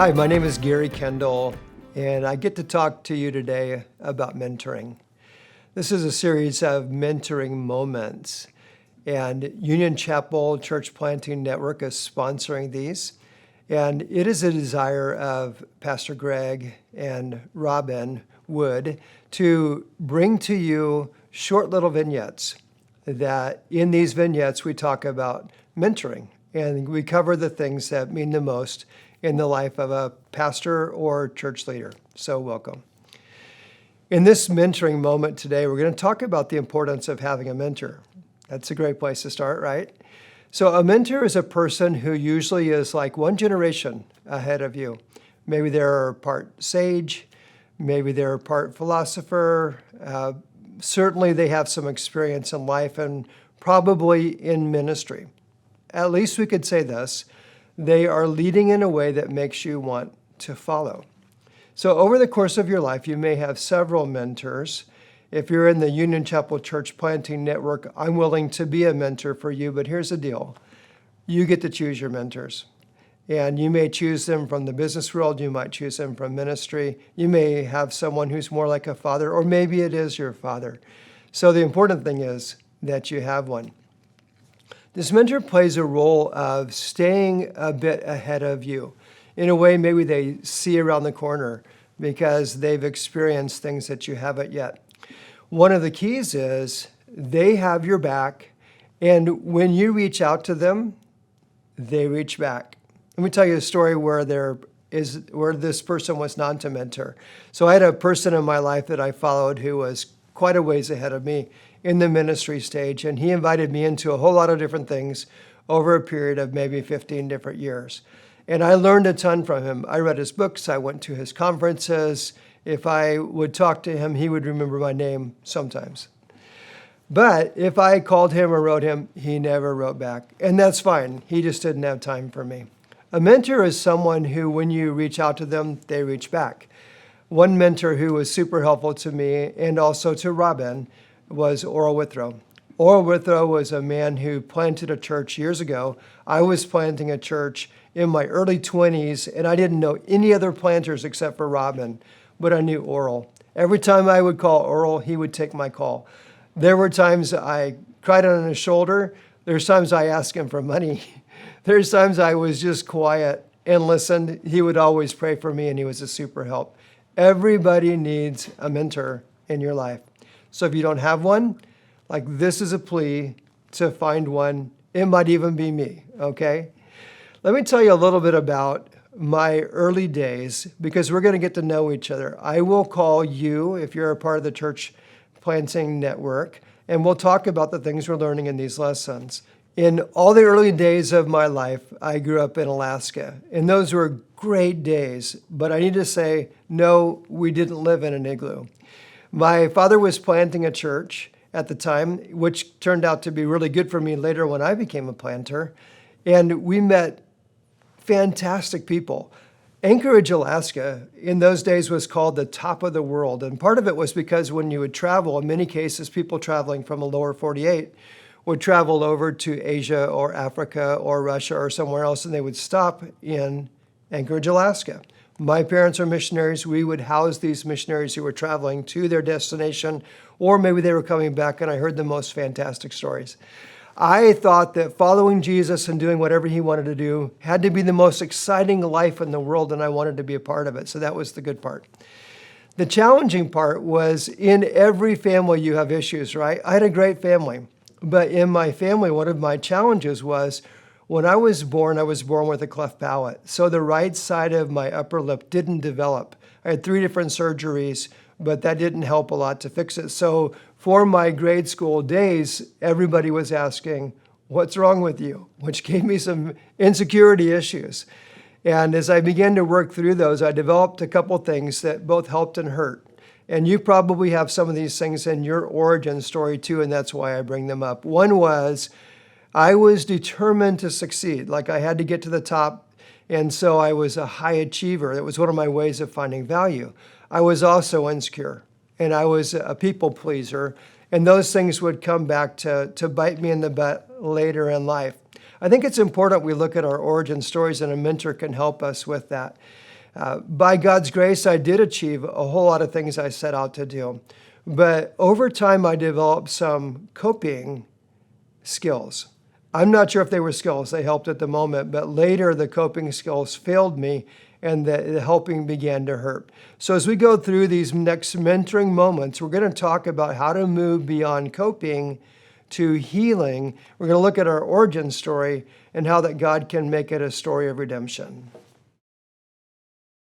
Hi, my name is Gary Kendall, and I get to talk to you today about mentoring. This is a series of mentoring moments, and Union Chapel Church Planting Network is sponsoring these. And it is a desire of Pastor Greg and Robin Wood to bring to you short little vignettes that in these vignettes we talk about mentoring, and we cover the things that mean the most in the life of a pastor or church leader. So welcome. In this mentoring moment today, we're going to talk about the importance of having a mentor. That's a great place to start, right? So a mentor is a person who usually is like one generation ahead of you. Maybe they're part sage, maybe they're part philosopher. Certainly they have some experience in life and probably in ministry. At least we could say this: they are leading in a way that makes you want to follow. So over the course of your life, you may have several mentors. If you're in the Union Chapel Church Planting Network, I'm willing to be a mentor for you, but here's the deal. You get to choose your mentors. And you may choose them from the business world, you might choose them from ministry, you may have someone who's more like a father, or maybe it is your father. So the important thing is that you have one. This mentor plays a role of staying a bit ahead of you. In a way, maybe they see around the corner because they've experienced things that you haven't yet. One of the keys is they have your back, and when you reach out to them, they reach back. Let me tell you a story where this person was not a mentor. So I had a person in my life that I followed who was quite a ways ahead of me in the ministry stage, and he invited me into a whole lot of different things over a period of maybe 15 different years. And I learned a ton from him. I read his books, I went to his conferences. If I would talk to him, he would remember my name sometimes. But if I called him or wrote him, he never wrote back. And that's fine. He just didn't have time for me. A mentor is someone who, when you reach out to them, they reach back. One mentor who was super helpful to me and also to Robin was Oral Withrow. Oral Withrow was a man who planted a church years ago. I was planting a church in my early 20s, and I didn't know any other planters except for Robin, but I knew Oral. Every time I would call Oral, he would take my call. There were times I cried on his shoulder. There's times I asked him for money. There's times I was just quiet and listened. He would always pray for me, and he was a super help. Everybody needs a mentor in your life. So if you don't have one, like, this is a plea to find one. It might even be me, okay? Let me tell you a little bit about my early days, because we're going to get to know each other. I will call you if you're a part of the Church Planting Network, and we'll talk about the things we're learning in these lessons. In all the early days of my life, I grew up in Alaska, and those were great days, but I need to say, no, we didn't live in an igloo. My father was planting a church at the time, which turned out to be really good for me later when I became a planter, and we met fantastic people. Anchorage, Alaska, in those days was called the top of the world, and part of it was because when you would travel, in many cases, people traveling from the lower 48 would travel over to Asia or Africa or Russia or somewhere else, and they would stop in Anchorage, Alaska. My parents are missionaries. We would house these missionaries who were traveling to their destination, or maybe they were coming back, and I heard the most fantastic stories. I thought that following Jesus and doing whatever he wanted to do had to be the most exciting life in the world, and I wanted to be a part of it. So that was the good part. The challenging part was, in every family you have issues, right? I had a great family, but in my family, one of my challenges was, when I was born with a cleft palate. So the right side of my upper lip didn't develop. I had 3 different surgeries, but that didn't help a lot to fix it. So for my grade school days, everybody was asking, what's wrong with you? Which gave me some insecurity issues. And as I began to work through those, I developed a couple things that both helped and hurt. And you probably have some of these things in your origin story too, and that's why I bring them up. One was, I was determined to succeed. Like, I had to get to the top, and so I was a high achiever. It was one of my ways of finding value. I was also insecure, and I was a people pleaser, and those things would come back to bite me in the butt later in life. I think it's important we look at our origin stories, and a mentor can help us with that. By God's grace, I did achieve a whole lot of things I set out to do. But over time, I developed some coping skills. I'm not sure if they were skills, they helped at the moment, but later the coping skills failed me and the helping began to hurt. So as we go through these next mentoring moments, we're going to talk about how to move beyond coping to healing. We're going to look at our origin story and how that God can make it a story of redemption.